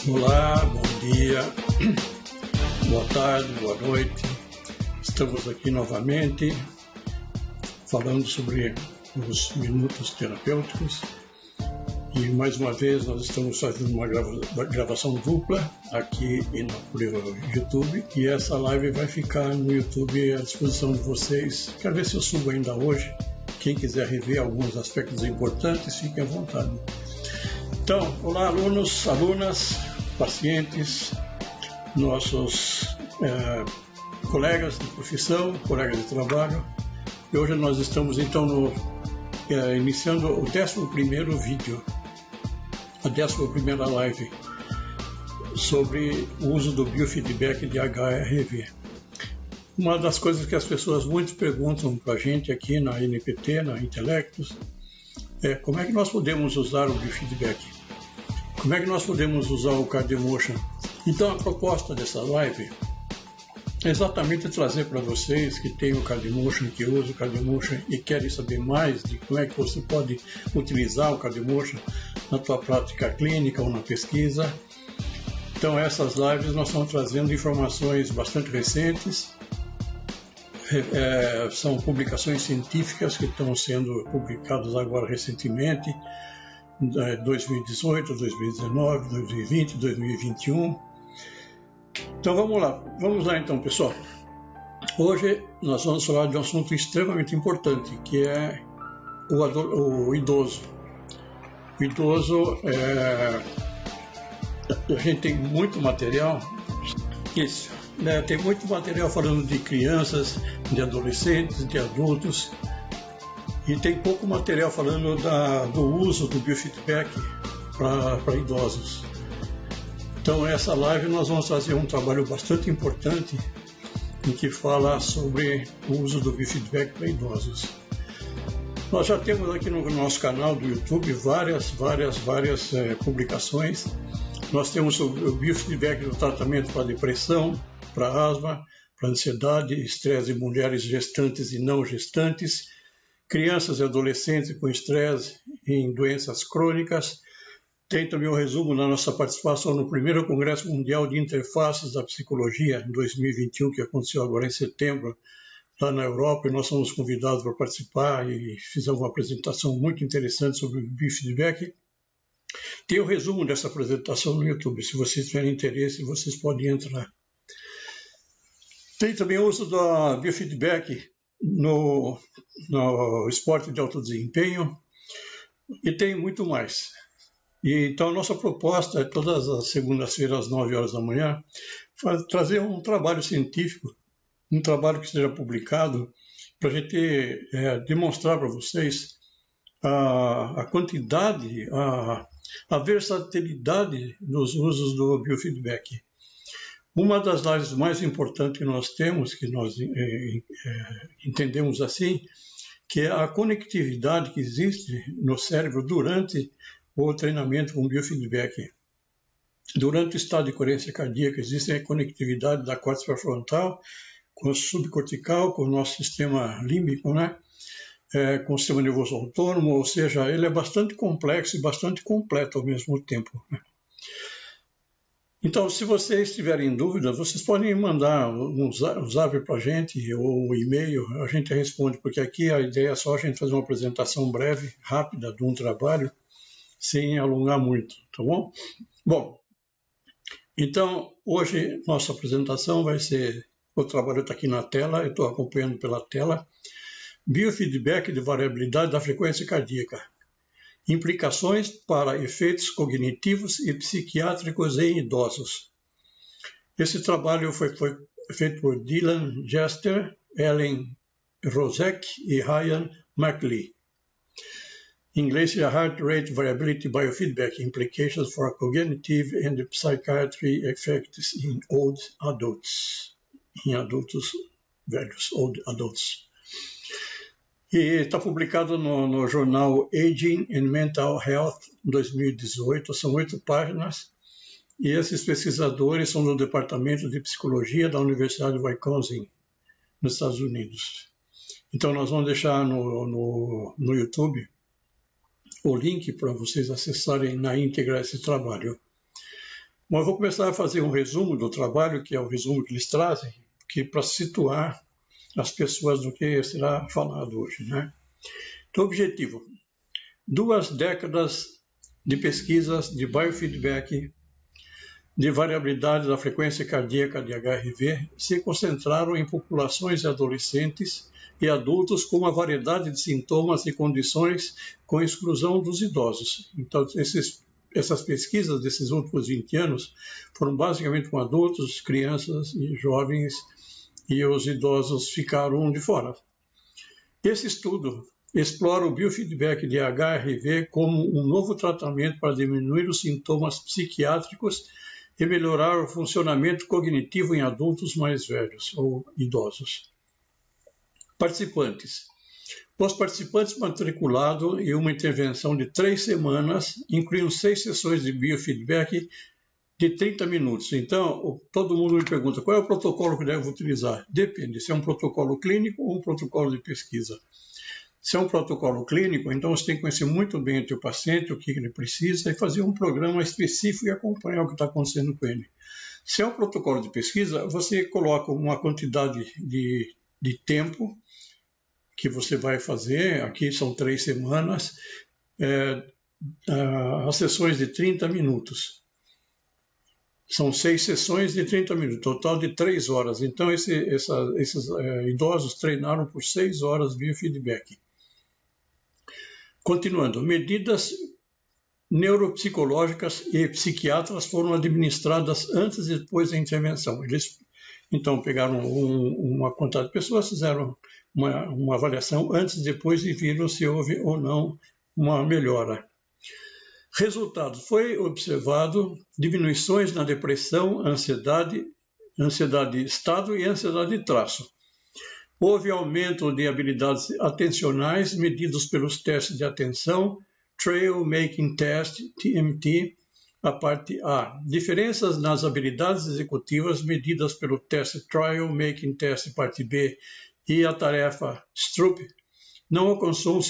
Olá, bom dia, boa tarde, boa noite. Estamos aqui novamente falando sobre os minutos terapêuticos e mais uma vez nós estamos fazendo uma gravação dupla aqui no YouTube e essa live vai ficar no YouTube à disposição de vocês. Quero ver se eu subo ainda hoje. Quem quiser rever alguns aspectos importantes, fique à vontade. Então, olá alunos, alunas, pacientes, nossos colegas de profissão, colegas de trabalho. E hoje nós estamos então iniciando o 11º vídeo, a 11ª live sobre o uso do biofeedback de HRV. Uma das coisas que as pessoas muito perguntam para a gente aqui na NPT, na Intelectus, é como é que nós podemos usar o biofeedback? Como é que nós podemos usar o CardioMotion? Então a proposta dessa live é exatamente trazer para vocês que tem o CardioMotion, que usam o CardioMotion e querem saber mais de como é que você pode utilizar o CardioMotion na tua prática clínica ou na pesquisa. Então essas lives nós estamos trazendo informações bastante recentes. São publicações científicas que estão sendo publicadas agora recentemente, 2018, 2019, 2020, 2021. Então vamos lá então, pessoal. Hoje nós vamos falar de um assunto extremamente importante, que é o idoso. O idoso, a gente tem muito material, tem muito material falando de crianças, de adolescentes, de adultos, e tem pouco material falando do uso do biofeedback para idosos. Então, essa live nós vamos fazer um trabalho bastante importante em que fala sobre o uso do biofeedback para idosos. Nós já temos aqui no nosso canal do YouTube várias publicações. Nós temos o biofeedback do tratamento para depressão, para asma, para ansiedade, estresse em mulheres gestantes e não gestantes, crianças e adolescentes com estresse em doenças crônicas. Tem também o resumo da nossa participação no primeiro Congresso Mundial de Interfaces da Psicologia, em 2021, que aconteceu agora em setembro, lá na Europa, e nós fomos convidados para participar e fizemos uma apresentação muito interessante sobre o biofeedback. Tem o resumo dessa apresentação no YouTube, se vocês tiverem interesse, vocês podem entrar. Tem também o uso do biofeedback no esporte de alto desempenho e tem muito mais. Então, a nossa proposta é todas as segundas-feiras, às 9 horas da manhã, trazer um trabalho científico, um trabalho que seja publicado, para a gente demonstrar para vocês a quantidade, a versatilidade dos usos do biofeedback. Uma das lives mais importantes que nós temos, que nós entendemos assim, que é a conectividade que existe no cérebro durante o treinamento com biofeedback. Durante o estado de coerência cardíaca, existe a conectividade da córtex pré-frontal com o subcortical, com o nosso sistema límbico, né? Com o sistema nervoso autônomo, ou seja, ele é bastante complexo e bastante completo ao mesmo tempo, né? Então, se vocês tiverem dúvidas, vocês podem mandar um zap para a gente ou um e-mail, a gente responde, porque aqui a ideia é só a gente fazer uma apresentação breve, rápida, de um trabalho, sem alongar muito, tá bom? Bom, então, hoje nossa apresentação vai ser, o trabalho está aqui na tela, eu estou acompanhando pela tela, biofeedback de variabilidade da frequência cardíaca. Implicações para efeitos cognitivos e psiquiátricos em idosos. Esse trabalho foi feito por Dylan Jester, Ellen Rosek e Ryan McLean. Em inglês é Heart Rate Variability Biofeedback Implications for Cognitive and Psychiatry Effects in Old Adults. Em adultos velhos, Old Adults. E está publicado no jornal Aging and Mental Health 2018, são 8 páginas, e esses pesquisadores são do Departamento de Psicologia da Universidade de Wisconsin, nos Estados Unidos. Então nós vamos deixar no YouTube o link para vocês acessarem na íntegra esse trabalho. Bom, eu vou começar a fazer um resumo do trabalho, que é o resumo que eles trazem, que para situar as pessoas do que será falado hoje, né? Então, objetivo: 2 décadas de pesquisas de biofeedback de variabilidade da frequência cardíaca de HRV se concentraram em populações de adolescentes e adultos com uma variedade de sintomas e condições, com exclusão dos idosos. Então, essas pesquisas desses últimos 20 anos foram basicamente com adultos, crianças e jovens, e os idosos ficaram de fora. Esse estudo explora o biofeedback de HRV como um novo tratamento para diminuir os sintomas psiquiátricos e melhorar o funcionamento cognitivo em adultos mais velhos ou idosos. Participantes. Os participantes matriculados em uma intervenção de 3 semanas incluíam 6 sessões de biofeedback de 30 minutos. Então, todo mundo me pergunta, qual é o protocolo que devo utilizar? Depende, se é um protocolo clínico ou um protocolo de pesquisa. Se é um protocolo clínico, então você tem que conhecer muito bem o teu paciente, o que ele precisa, e fazer um programa específico e acompanhar o que está acontecendo com ele. Se é um protocolo de pesquisa, você coloca uma quantidade de tempo que você vai fazer, aqui são 3 semanas, as sessões de 30 minutos. São 6 sessões de 30 minutos, total de 3 horas. Então, esses idosos treinaram por 6 horas biofeedback. Continuando, medidas neuropsicológicas e psiquiátricas foram administradas antes e depois da intervenção. Eles, então, pegaram uma quantidade de pessoas, fizeram uma avaliação antes e depois e viram se houve ou não uma melhora. Resultado: foi observado diminuições na depressão, ansiedade de estado e ansiedade de traço. Houve aumento de habilidades atencionais medidos pelos testes de atenção, Trail Making Test, TMT, a parte A. Diferenças nas habilidades executivas medidas pelo teste Trial Making Test, parte B, e a tarefa Stroop não alcançou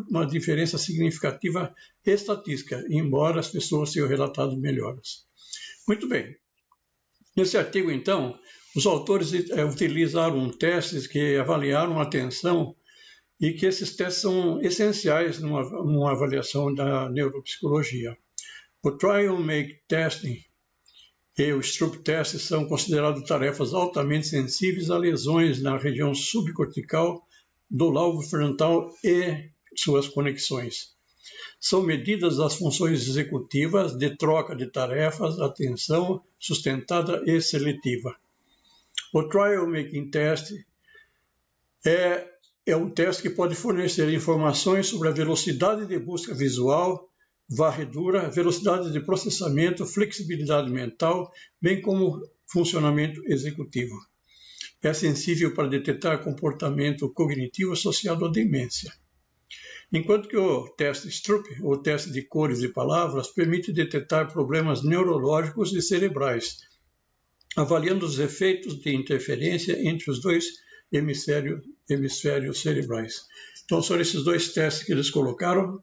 uma diferença significativa estatística, embora as pessoas tenham relatado melhoras. Muito bem. Nesse artigo, então, os autores utilizaram testes que avaliaram a atenção e que esses testes são essenciais numa avaliação da neuropsicologia. O Trial Make Testing e o Stroop Test são considerados tarefas altamente sensíveis a lesões na região subcortical do lobo frontal e suas conexões. São medidas das funções executivas de troca de tarefas, atenção sustentada e seletiva. O Trial Making Test é um teste que pode fornecer informações sobre a velocidade de busca visual, varredura, velocidade de processamento, flexibilidade mental, bem como funcionamento executivo. É sensível para detectar comportamento cognitivo associado à demência. Enquanto que o teste Stroop, ou teste de cores e palavras, permite detectar problemas neurológicos e cerebrais, avaliando os efeitos de interferência entre os 2 hemisférios cerebrais. Então, são esses 2 testes que eles colocaram.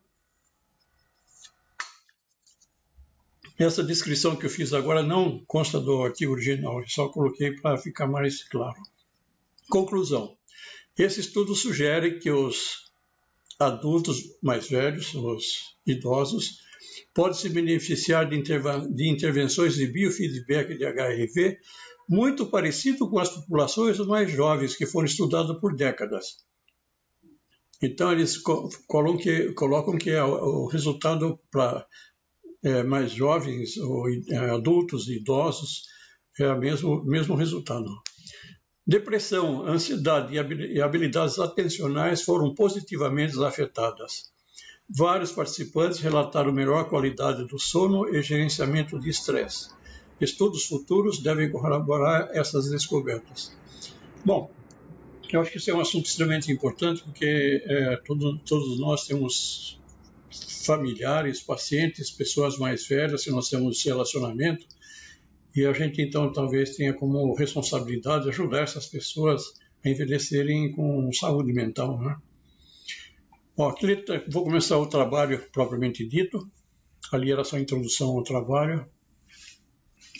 Essa descrição que eu fiz agora não consta do artigo original, eu só coloquei para ficar mais claro. Conclusão. Esse estudo sugere que os adultos mais velhos, os idosos, podem se beneficiar de intervenções de biofeedback de HRV muito parecido com as populações mais jovens que foram estudadas por décadas. Então, eles colocam que o resultado para mais jovens, ou adultos e idosos, é o mesmo resultado. Depressão, ansiedade e habilidades atencionais foram positivamente afetadas. Vários participantes relataram melhor qualidade do sono e gerenciamento de estresse. Estudos futuros devem corroborar essas descobertas. Bom, eu acho que isso é um assunto extremamente importante, porque todos nós temos familiares, pacientes, pessoas mais velhas, se nós temos relacionamento, e a gente, então, talvez tenha como responsabilidade ajudar essas pessoas a envelhecerem com saúde mental, né? Bom, aqui vou começar o trabalho propriamente dito. Ali era só a introdução ao trabalho.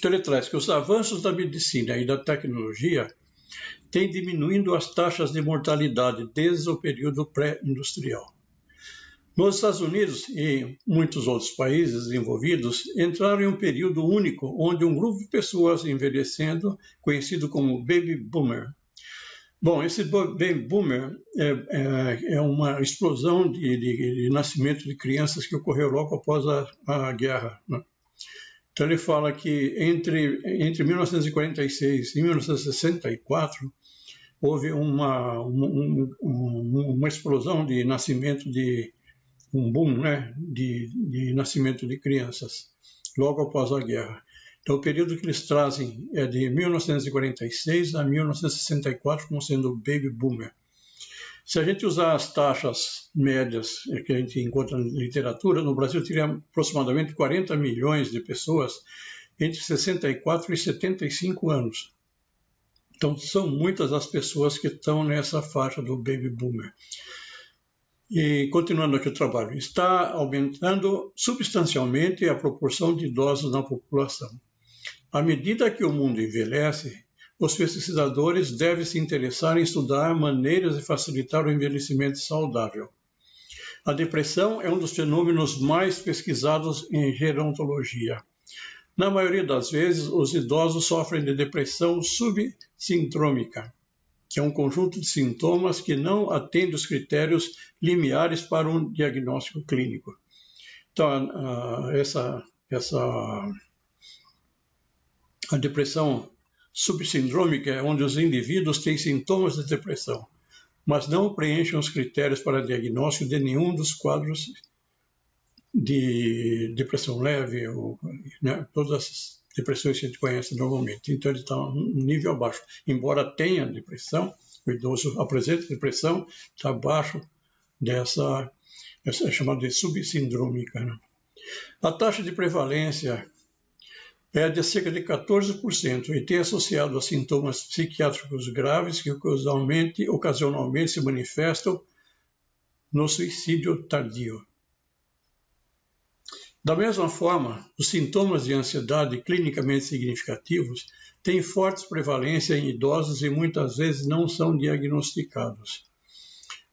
Então ele traz que os avanços da medicina e da tecnologia têm diminuindo as taxas de mortalidade desde o período pré-industrial. Nos Estados Unidos e muitos outros países desenvolvidos entraram em um período único onde um grupo de pessoas envelhecendo, conhecido como Baby Boomer. Bom, esse Baby Boomer é uma explosão de nascimento de crianças que ocorreu logo após a guerra, né? Então ele fala que entre 1946 e 1964 houve uma explosão de nascimento um boom, né, de nascimento de crianças, logo após a guerra. Então, o período que eles trazem é de 1946 a 1964, como sendo o Baby Boomer. Se a gente usar as taxas médias que a gente encontra na literatura, no Brasil teria aproximadamente 40 milhões de pessoas entre 64 e 75 anos. Então, são muitas as pessoas que estão nessa faixa do Baby Boomer. E continuando aqui o trabalho, está aumentando substancialmente a proporção de idosos na população. À medida que o mundo envelhece, os pesquisadores devem se interessar em estudar maneiras de facilitar o envelhecimento saudável. A depressão é um dos fenômenos mais pesquisados em gerontologia. Na maioria das vezes, os idosos sofrem de depressão subsindrômica, que é um conjunto de sintomas que não atende os critérios limiares para um diagnóstico clínico. Então, a depressão subsindrômica é onde os indivíduos têm sintomas de depressão, mas não preenchem os critérios para diagnóstico de nenhum dos quadros de depressão leve, né, todas as depressões que a gente conhece normalmente. Então ele está um nível abaixo. Embora tenha depressão, o idoso apresenta depressão, está abaixo essa é chamada de subsindrômica, né? A taxa de prevalência é de cerca de 14% e tem associado a sintomas psiquiátricos graves que ocasionalmente se manifestam no suicídio tardio. Da mesma forma, os sintomas de ansiedade clinicamente significativos têm forte prevalência em idosos e muitas vezes não são diagnosticados.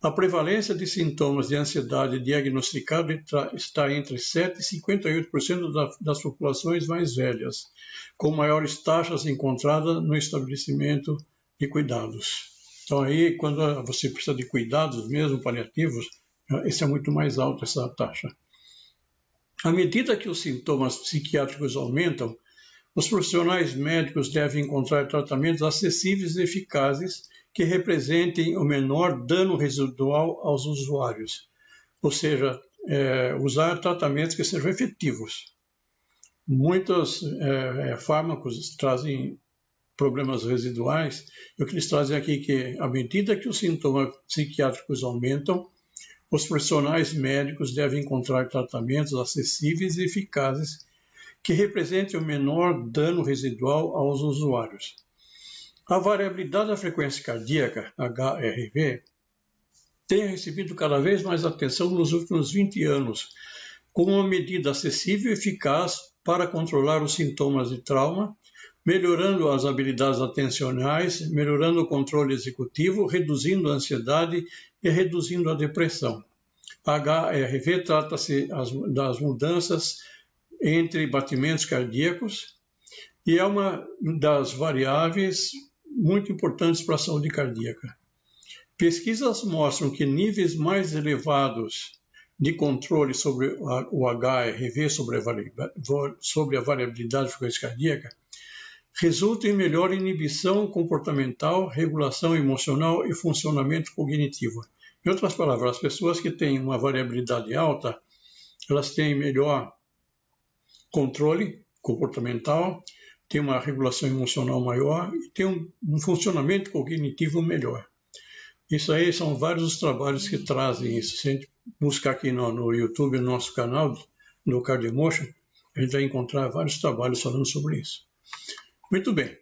A prevalência de sintomas de ansiedade diagnosticada está entre 7% e 58% das populações mais velhas, com maiores taxas encontradas no estabelecimento de cuidados. Então aí, quando você precisa de cuidados mesmo paliativos, esse é muito mais alto, essa taxa. À medida que os sintomas psiquiátricos aumentam, os profissionais médicos devem encontrar tratamentos acessíveis e eficazes que representem o menor dano residual aos usuários, ou seja, usar tratamentos que sejam efetivos. Muitos fármacos trazem problemas residuais, e o que eles trazem aqui é que, à medida que os sintomas psiquiátricos aumentam, os profissionais médicos devem encontrar tratamentos acessíveis e eficazes que representem o menor dano residual aos usuários. A variabilidade da frequência cardíaca, HRV, tem recebido cada vez mais atenção nos últimos 20 anos, como uma medida acessível e eficaz para controlar os sintomas de trauma, melhorando as habilidades atencionais, melhorando o controle executivo, reduzindo a ansiedade e reduzindo a depressão. A HRV trata-se das mudanças entre batimentos cardíacos e é uma das variáveis muito importantes para a saúde cardíaca. Pesquisas mostram que níveis mais elevados de controle sobre o HRV, sobre a variabilidade de frequência cardíaca, resultam em melhor inibição comportamental, regulação emocional e funcionamento cognitivo. Em outras palavras, as pessoas que têm uma variabilidade alta, elas têm melhor controle comportamental, têm uma regulação emocional maior e têm um funcionamento cognitivo melhor. Isso aí são vários os trabalhos que trazem isso. Se a gente buscar aqui no YouTube, no nosso canal, no CardioEmotion, a gente vai encontrar vários trabalhos falando sobre isso. Muito bem.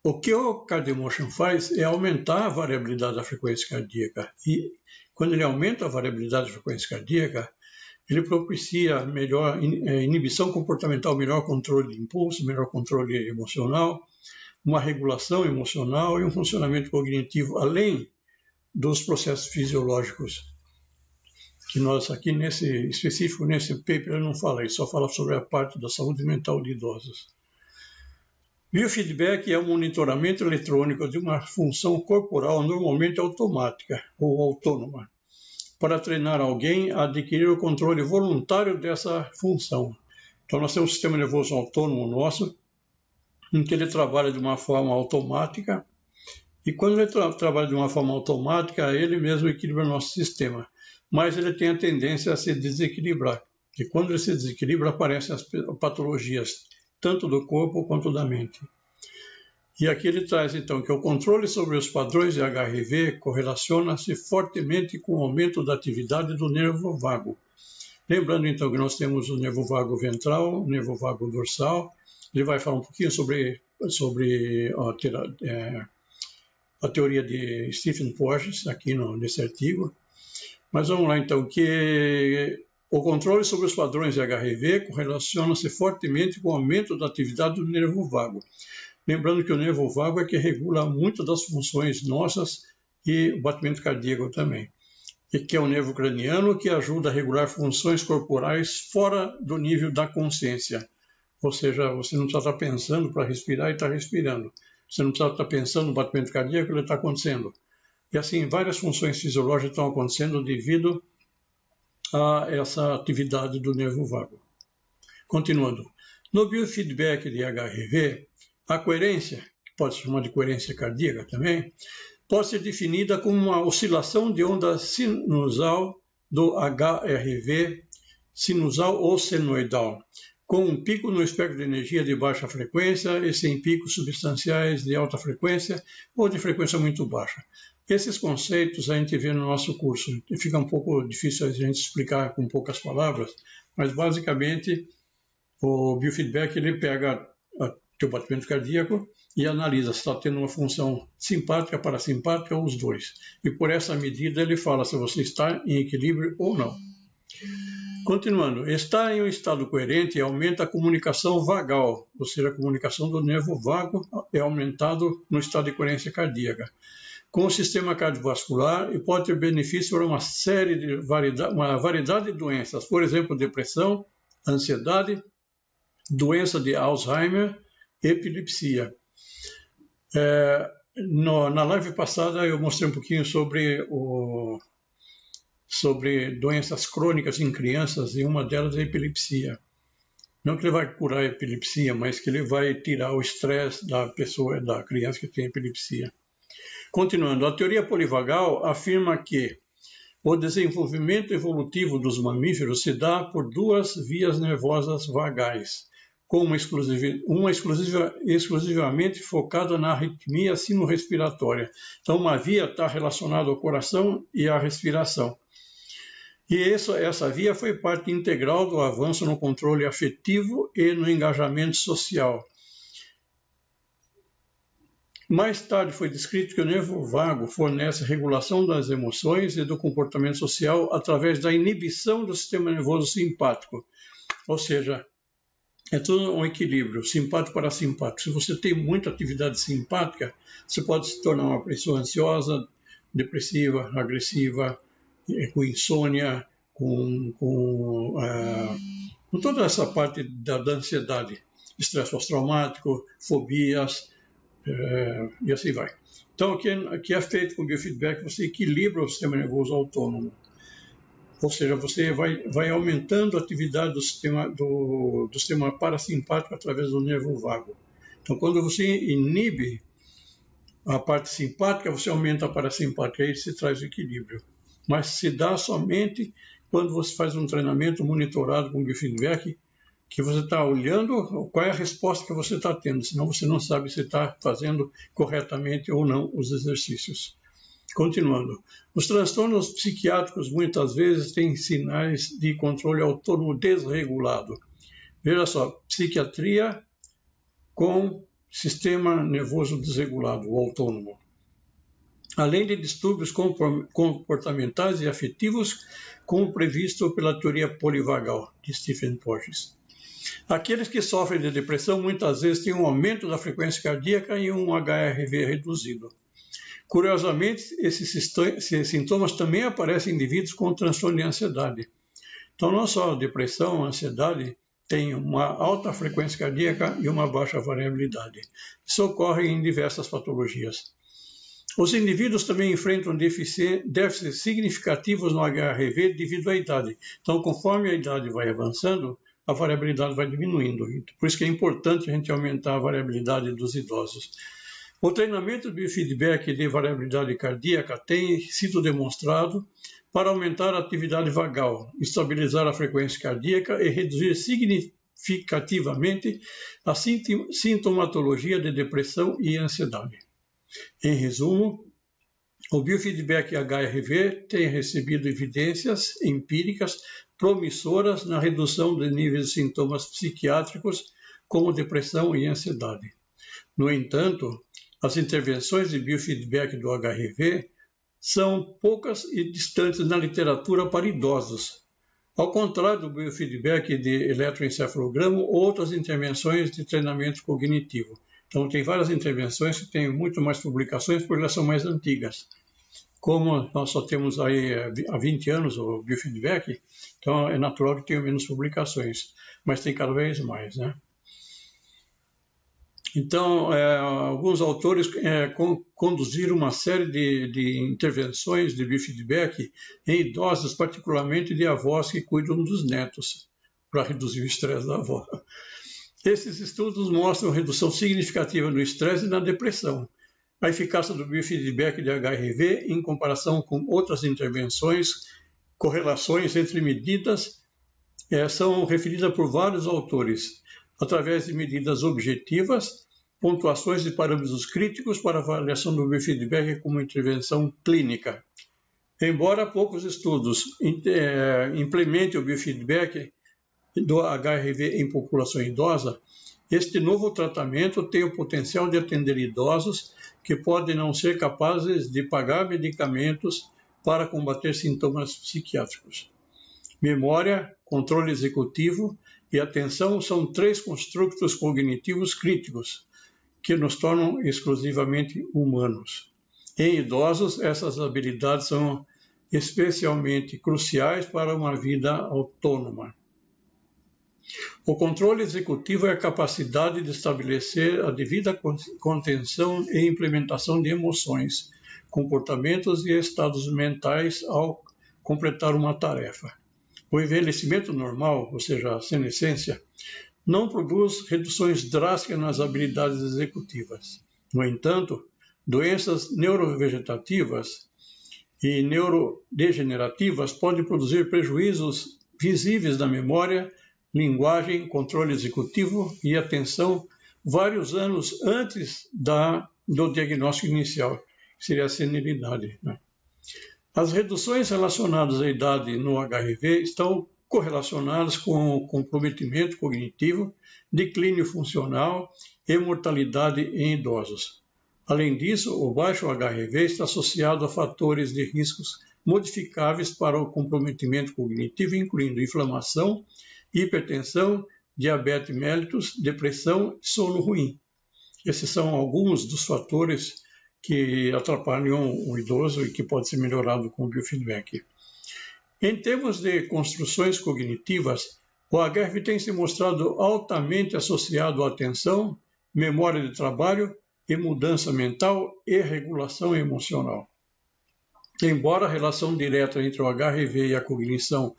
O que o CardioEmotion faz é aumentar a variabilidade da frequência cardíaca. E quando ele aumenta a variabilidade da frequência cardíaca, ele propicia melhor inibição comportamental, melhor controle de impulso, melhor controle emocional, uma regulação emocional e um funcionamento cognitivo, além dos processos fisiológicos, que nós aqui nesse paper não fala, ele só fala sobre a parte da saúde mental de idosos. Biofeedback é o monitoramento eletrônico de uma função corporal normalmente automática ou autônoma, para treinar alguém a adquirir o controle voluntário dessa função. Então nós temos um sistema nervoso autônomo nosso, em que ele trabalha de uma forma automática, e quando ele trabalha de uma forma automática, ele mesmo equilibra o nosso sistema. Mas ele tem a tendência a se desequilibrar, e quando ele se desequilibra, aparecem as patologias, tanto do corpo quanto da mente. E aqui ele traz, então, que o controle sobre os padrões de HRV correlaciona-se fortemente com o aumento da atividade do nervo vago. Lembrando, então, que nós temos o nervo vago ventral, o nervo vago dorsal. Ele vai falar um pouquinho sobre a teoria de Stephen Porges, aqui nesse artigo. Mas vamos lá, então, que o controle sobre os padrões de HRV correlaciona-se fortemente com o aumento da atividade do nervo vago. Lembrando que o nervo vago é que regula muito das funções nossas e o batimento cardíaco também. E que é o nervo craniano que ajuda a regular funções corporais fora do nível da consciência. Ou seja, você não precisa estar pensando para respirar e está respirando. Você não precisa estar pensando no batimento cardíaco, ele está acontecendo. E assim, várias funções fisiológicas estão acontecendo devido a essa atividade do nervo vago. Continuando. No biofeedback de HRV, a coerência, que pode se chamar de coerência cardíaca também, pode ser definida como uma oscilação de onda sinusal do HRV, sinusal ou senoidal, com um pico no espectro de energia de baixa frequência e sem picos substanciais de alta frequência ou de frequência muito baixa. Esses conceitos a gente vê no nosso curso. Fica um pouco difícil a gente explicar com poucas palavras, mas basicamente o biofeedback ele pega o teu batimento cardíaco e analisa se está tendo uma função simpática, parasimpática ou os dois. E por essa medida ele fala se você está em equilíbrio ou não. Continuando, estar em um estado coerente aumenta a comunicação vagal, ou seja, a comunicação do nervo vago é aumentado no estado de coerência cardíaca, com o sistema cardiovascular e pode ter benefício para uma variedade de doenças, por exemplo, depressão, ansiedade, doença de Alzheimer, epilepsia. Na live passada eu mostrei um pouquinho sobre doenças crônicas em crianças, e uma delas é a epilepsia. Não que ele vai curar a epilepsia, mas que ele vai tirar o estresse da criança que tem epilepsia. Continuando, a teoria polivagal afirma que o desenvolvimento evolutivo dos mamíferos se dá por duas vias nervosas vagais, com uma exclusivamente focada na arritmia sino-respiratória. Então, uma via está relacionada ao coração e à respiração. E essa via foi parte integral do avanço no controle afetivo e no engajamento social. Mais tarde foi descrito que o nervo vago fornece regulação das emoções e do comportamento social através da inibição do sistema nervoso simpático. Ou seja, é tudo um equilíbrio, simpático para simpático. Se você tem muita atividade simpática, você pode se tornar uma pessoa ansiosa, depressiva, agressiva, com insônia, com toda essa parte da ansiedade, estresse pós-traumático, fobias, e assim vai. Então, o que é feito com o biofeedback, você equilibra o sistema nervoso autônomo. Ou seja, você vai aumentando a atividade do sistema parasimpático através do nervo vago. Então, quando você inibe a parte simpática, você aumenta a parasimpática, aí se traz o equilíbrio. Mas se dá somente quando você faz um treinamento monitorado com biofeedback, que você está olhando qual é a resposta que você está tendo, senão você não sabe se está fazendo corretamente ou não os exercícios. Continuando, os transtornos psiquiátricos muitas vezes têm sinais de controle autônomo desregulado. Veja só, psiquiatria com sistema nervoso desregulado, o autônomo. além de distúrbios comportamentais e afetivos, como previsto pela teoria polivagal de Stephen Porges. Aqueles que sofrem de depressão muitas vezes têm um aumento da frequência cardíaca e um HRV reduzido. Curiosamente, esses sintomas também aparecem em indivíduos com transtorno de ansiedade. Então, não só a depressão, a ansiedade tem uma alta frequência cardíaca e uma baixa variabilidade. Isso ocorre em diversas patologias. Os indivíduos também enfrentam déficits significativos no HRV devido à idade. Então, conforme a idade vai avançando, a variabilidade vai diminuindo. Por isso que é importante a gente aumentar a variabilidade dos idosos. O treinamento de biofeedback de variabilidade cardíaca tem sido demonstrado para aumentar a atividade vagal, estabilizar a frequência cardíaca e reduzir significativamente a sintomatologia de depressão e ansiedade. Em resumo, o biofeedback HRV tem recebido evidências empíricas promissoras na redução de níveis de sintomas psiquiátricos como depressão e ansiedade. No entanto, as intervenções de biofeedback do HRV são poucas e distantes na literatura para idosos. Ao contrário do biofeedback de eletroencefalograma ou outras intervenções de treinamento cognitivo. Então, tem várias intervenções que têm muito mais publicações porque elas são mais antigas. Como nós só temos aí há 20 anos o biofeedback, então é natural que tenha menos publicações, mas tem cada vez mais, né? Então, alguns autores conduziram uma série de intervenções de biofeedback em idosos, particularmente de avós que cuidam dos netos, para reduzir o estresse da avó. Esses estudos mostram redução significativa no estresse e na depressão. A eficácia do biofeedback de HRV, em comparação com outras intervenções, correlações entre medidas, são referidas por vários autores, através de medidas objetivas, pontuações de parâmetros críticos para avaliação do biofeedback como intervenção clínica. Embora poucos estudos implementem o biofeedback do HRV em população idosa, este novo tratamento tem o potencial de atender idosos que podem não ser capazes de pagar medicamentos para combater sintomas psiquiátricos. Memória, controle executivo e atenção são 3 construtos cognitivos críticos que nos tornam exclusivamente humanos. Em idosos, essas habilidades são especialmente cruciais para uma vida autônoma. O controle executivo é a capacidade de estabelecer a devida contenção e implementação de emoções, comportamentos e estados mentais ao completar uma tarefa. O envelhecimento normal, ou seja, a senescência, não produz reduções drásticas nas habilidades executivas. No entanto, doenças neurovegetativas e neurodegenerativas podem produzir prejuízos visíveis na memória, linguagem, controle executivo e atenção vários anos antes do diagnóstico inicial, que seria a senilidade, né? As reduções relacionadas à idade no HRV estão correlacionadas com o comprometimento cognitivo, declínio funcional e mortalidade em idosos. Além disso, o baixo HRV está associado a fatores de riscos modificáveis para o comprometimento cognitivo, incluindo inflamação, hipertensão, diabetes mellitus, depressão e sono ruim. Esses são alguns dos fatores que atrapalham o idoso e que pode ser melhorado com o biofeedback. Em termos de construções cognitivas, o HRV tem se mostrado altamente associado à atenção, memória de trabalho e mudança mental e regulação emocional. Embora a relação direta entre o HRV e a cognição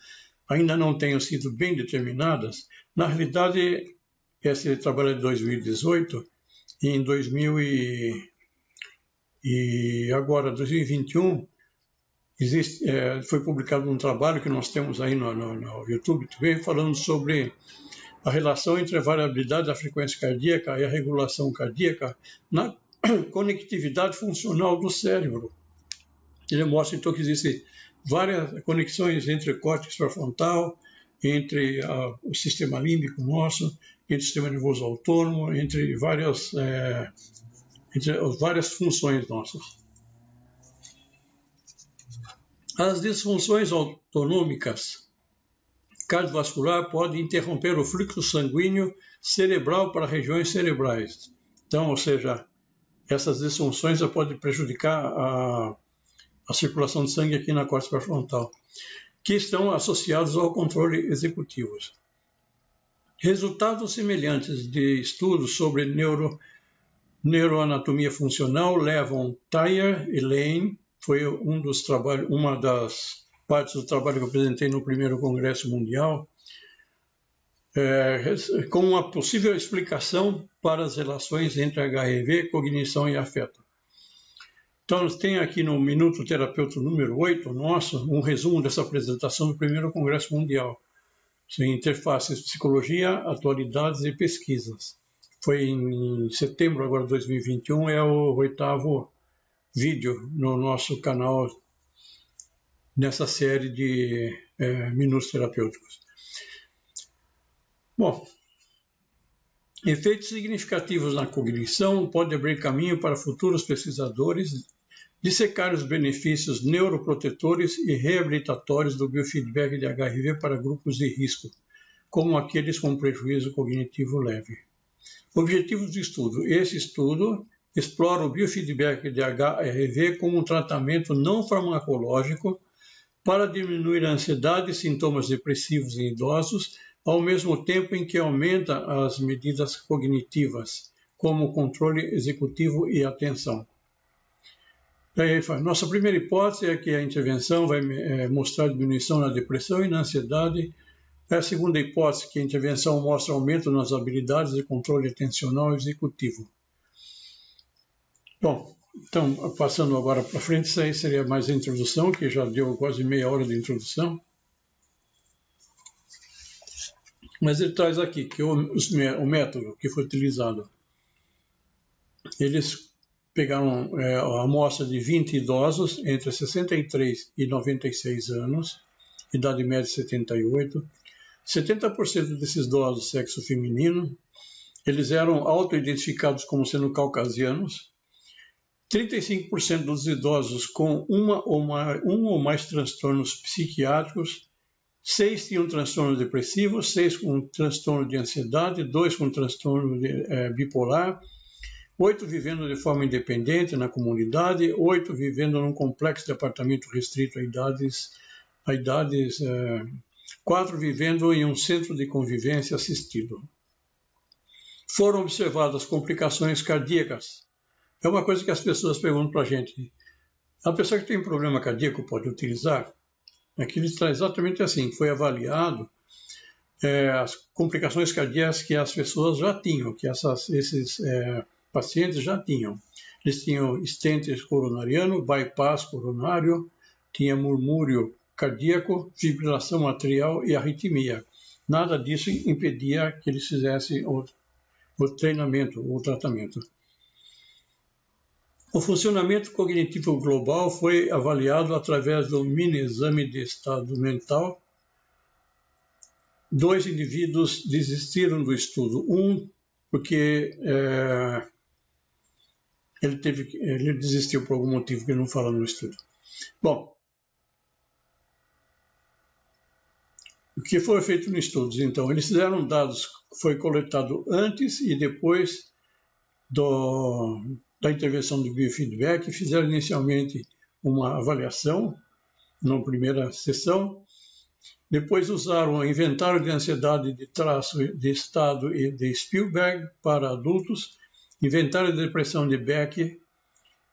ainda não tenham sido bem determinadas, na realidade, esse trabalho é de 2018, e em 2021, foi publicado um trabalho que nós temos aí no YouTube também, falando sobre a relação entre a variabilidade da frequência cardíaca e a regulação cardíaca na conectividade funcional do cérebro. Ele mostra, então, que existem várias conexões entre o córtex pré-frontal, entre o sistema límbico nosso, entre o sistema nervoso autônomo, entre várias funções nossas. As disfunções autonômicas cardiovascular podem interromper o fluxo sanguíneo cerebral para regiões cerebrais. Então, ou seja, essas disfunções podem prejudicar a circulação de sangue aqui na córtexo pré-frontal, que estão associados ao controle executivo. Resultados semelhantes de estudos sobre neuroanatomia funcional levam Thayer e Lane, foi uma das partes do trabalho que eu apresentei no primeiro Congresso Mundial, com uma possível explicação para as relações entre HIV, cognição e afeto. Então, tem aqui no Minuto Terapêutico número 8, nosso, um resumo dessa apresentação do primeiro Congresso Mundial. Interfaces, psicologia, atualidades e pesquisas. Foi em setembro agora de 2021, é o 8º vídeo no nosso canal nessa série de Minutos Terapêuticos. Bom, efeitos significativos na cognição podem abrir caminho para futuros pesquisadores dissecar os benefícios neuroprotetores e reabilitatórios do biofeedback de HIV para grupos de risco, como aqueles com prejuízo cognitivo leve. Objetivos do estudo. Esse estudo explora o biofeedback de HIV como um tratamento não farmacológico para diminuir a ansiedade e sintomas depressivos em idosos, ao mesmo tempo em que aumenta as medidas cognitivas, como controle executivo e atenção. Nossa primeira hipótese é que a intervenção vai mostrar diminuição na depressão e na ansiedade. A segunda hipótese é que a intervenção mostra aumento nas habilidades de controle atencional e executivo. Bom, então, passando agora para frente, isso aí seria mais a introdução, que já deu quase meia hora de introdução. Mas ele traz aqui que o método que foi utilizado, eles pegaram a amostra de 20 idosos entre 63 e 96 anos, idade média 78, 70% desses idosos sexo feminino, eles eram auto-identificados como sendo caucasianos, 35% dos idosos com um ou mais transtornos psiquiátricos, 6 tinham transtorno depressivo, 6 com transtorno de ansiedade, 2 com transtorno bipolar, 8 vivendo de forma independente na comunidade, 8 vivendo num complexo de apartamento restrito a idades 4 vivendo em um centro de convivência assistido. Foram observadas complicações cardíacas. É uma coisa que as pessoas perguntam para a gente. A pessoa que tem problema cardíaco pode utilizar? Aqui ele está exatamente assim. Foi avaliado as complicações cardíacas que as pessoas já tinham, que esses pacientes já tinham. Eles tinham stent coronariano, bypass coronário, tinha murmúrio cardíaco, fibrilação atrial e arritmia. Nada disso impedia que eles fizessem o treinamento, o tratamento. O funcionamento cognitivo global foi avaliado através do mini exame de estado mental. 2 indivíduos desistiram do estudo. Um, porque ele desistiu por algum motivo que não fala no estudo. Bom, o que foi feito no estudo? Então, eles fizeram dados, foi coletado antes e depois da intervenção do biofeedback, fizeram inicialmente uma avaliação na primeira sessão, depois usaram o inventário de ansiedade de traço de estado e de Spielberg para adultos, inventário de depressão de Beck,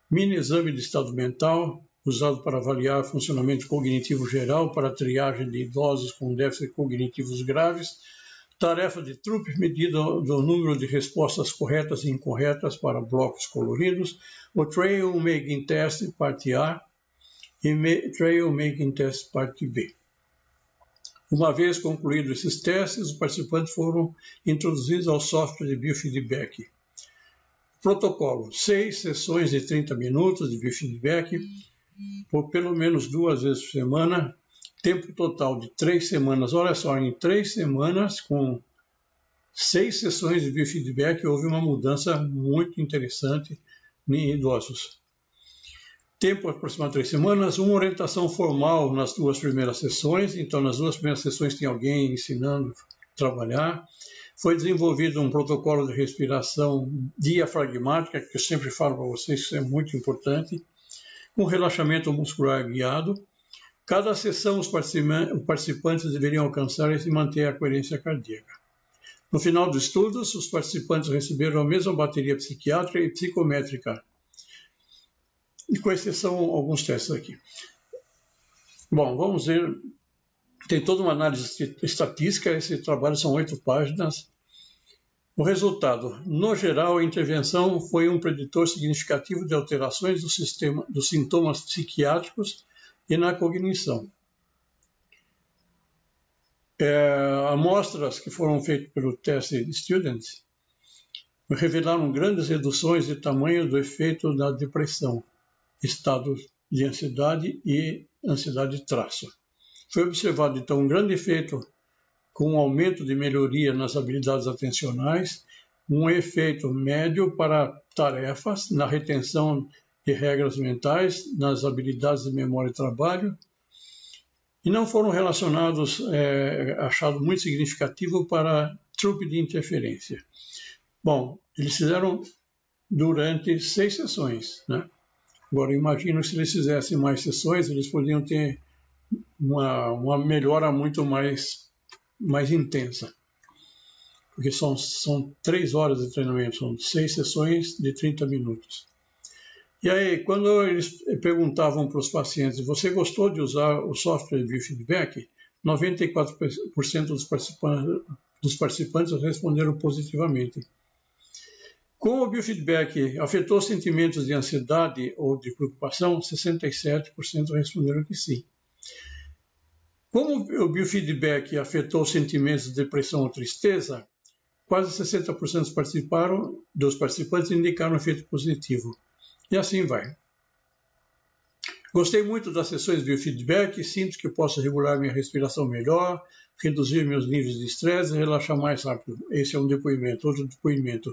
mini exame de estado mental, usado para avaliar funcionamento cognitivo geral para triagem de idosos com déficits cognitivos graves, tarefa de Trupp, medida do número de respostas corretas e incorretas para blocos coloridos, o Trail Making Test, parte A, e Trail Making Test, parte B. Uma vez concluídos esses testes, os participantes foram introduzidos ao software de biofeedback. Protocolo: 6 sessões de 30 minutos de biofeedback, por pelo menos 2 vezes por semana, tempo total de 3 semanas. Olha só, em 3 semanas, com 6 sessões de biofeedback, houve uma mudança muito interessante em idosos. Tempo aproximado de 3 semanas, uma orientação formal nas 2 primeiras sessões, então nas 2 primeiras sessões tem alguém ensinando a trabalhar. Foi desenvolvido um protocolo de respiração diafragmática, que eu sempre falo para vocês, isso é muito importante, com relaxamento muscular guiado. Cada sessão os participantes deveriam alcançar e manter a coerência cardíaca. No final dos estudos, os participantes receberam a mesma bateria psiquiátrica e psicométrica, e com exceção alguns testes aqui. Bom, vamos ver. Tem toda uma análise estatística, esse trabalho são 8 páginas. O resultado, no geral, a intervenção foi um preditor significativo de alterações dos sintomas psiquiátricos e na cognição. Amostras que foram feitas pelo teste Student revelaram grandes reduções de tamanho do efeito da depressão, estado de ansiedade e ansiedade de traço. Foi observado, então, um grande efeito com um aumento de melhoria nas habilidades atencionais, um efeito médio para tarefas, na retenção de regras mentais, nas habilidades de memória e trabalho, e não foram relacionados, achado muito significativo para trupe de interferência. Bom, eles fizeram durante 6 sessões, né? Agora, imagino que se eles fizessem mais sessões, eles poderiam ter uma melhora muito mais intensa. Porque são 3 horas de treinamento, são 6 sessões de 30 minutos. E aí, quando eles perguntavam para os pacientes, você gostou de usar o software de biofeedback? 94% dos participantes responderam positivamente. Como o biofeedback afetou sentimentos de ansiedade ou de preocupação, 67% responderam que sim. Como o biofeedback afetou sentimentos de depressão ou tristeza, quase 60% dos participantes indicaram efeito positivo. E assim vai. Gostei muito das sessões de biofeedback, sinto que posso regular minha respiração melhor, reduzir meus níveis de estresse e relaxar mais rápido. Esse é um depoimento, outro depoimento.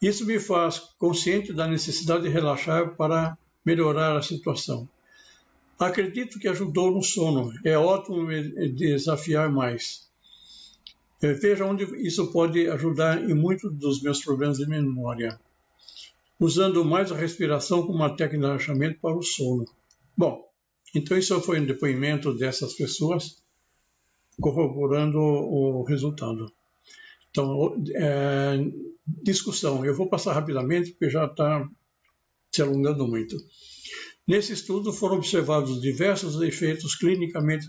Isso me faz consciente da necessidade de relaxar para melhorar a situação. Acredito que ajudou no sono. É ótimo desafiar mais. Veja onde isso pode ajudar em muitos dos meus problemas de memória. Usando mais a respiração como uma técnica de relaxamento para o sono. Bom, então isso foi um depoimento dessas pessoas corroborando o resultado. Então, discussão. Eu vou passar rapidamente porque já está se alongando muito. Nesse estudo foram observados diversos efeitos clinicamente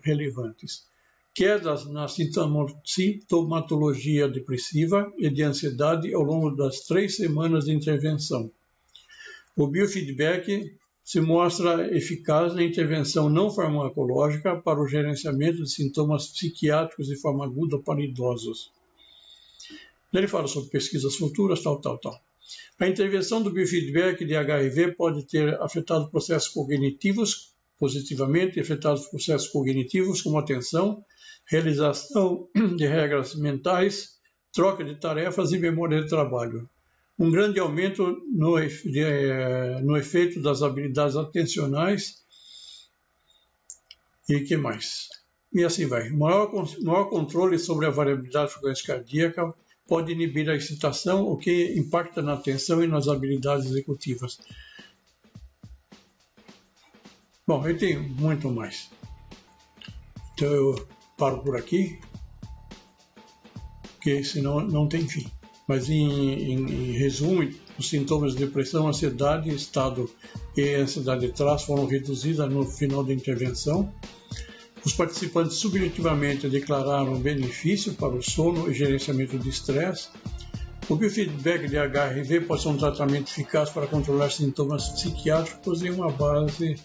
relevantes. Quedas na sintomatologia depressiva e de ansiedade ao longo das 3 semanas de intervenção. O biofeedback se mostra eficaz na intervenção não farmacológica para o gerenciamento de sintomas psiquiátricos de forma aguda para idosos. Ele fala sobre pesquisas futuras, tal. A intervenção do biofeedback de HIV pode ter afetado processos cognitivos positivamente, afetado processos cognitivos como atenção, realização de regras mentais, troca de tarefas e memória de trabalho. Um grande aumento no efeito das habilidades atencionais e que mais? E assim vai. Maior controle sobre a variabilidade frequência cardíaca pode inibir a excitação, o que impacta na atenção e nas habilidades executivas. Bom, eu tenho muito mais. Então eu paro por aqui, porque senão não tem fim. Mas em resumo, os sintomas de depressão, ansiedade, estado e ansiedade de traço foram reduzidas no final da intervenção. Os participantes subjetivamente declararam benefício para o sono e gerenciamento de estresse. O biofeedback de HIV pode ser um tratamento eficaz para controlar sintomas psiquiátricos e uma base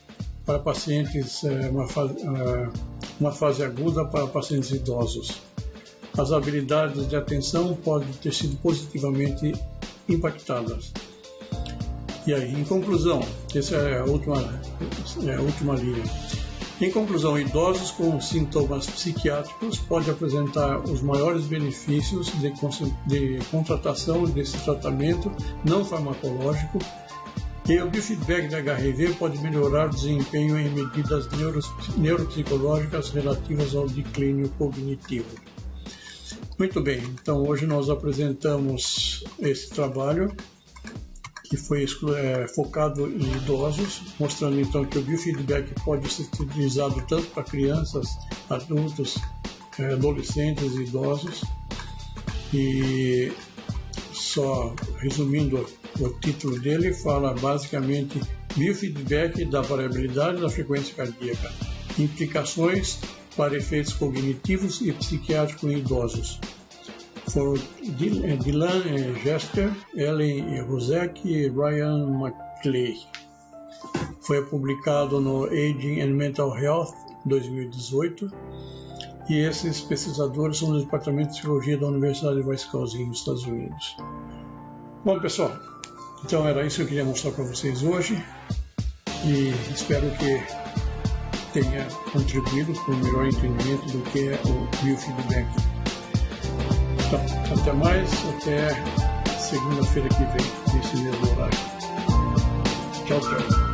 para pacientes, uma fase aguda para pacientes idosos. As habilidades de atenção podem ter sido positivamente impactadas. E aí, em conclusão, essa é a última linha. Em conclusão, idosos com sintomas psiquiátricos podem apresentar os maiores benefícios de contratação desse tratamento não farmacológico E o biofeedback da HRV pode melhorar o desempenho em medidas neuropsicológicas relativas ao declínio cognitivo. Muito bem, então hoje nós apresentamos esse trabalho que foi focado em idosos, mostrando então que o biofeedback pode ser utilizado tanto para crianças, adultos, adolescentes e idosos. E só resumindo, o título dele fala basicamente biofeedback da variabilidade da frequência cardíaca, implicações para efeitos cognitivos e psiquiátricos em idosos. Foram Dylan Jester, Ellen Rosek e Ryan McClay. Foi publicado no Aging and Mental Health 2018 e esses pesquisadores são do Departamento de Psicologia da Universidade de Wisconsin, nos Estados Unidos. Bom, pessoal, então era isso que eu queria mostrar para vocês hoje e espero que tenha contribuído para um melhor entendimento do que é o biofeedback. Então, até mais, até segunda-feira que vem, nesse mesmo horário. Tchau, tchau.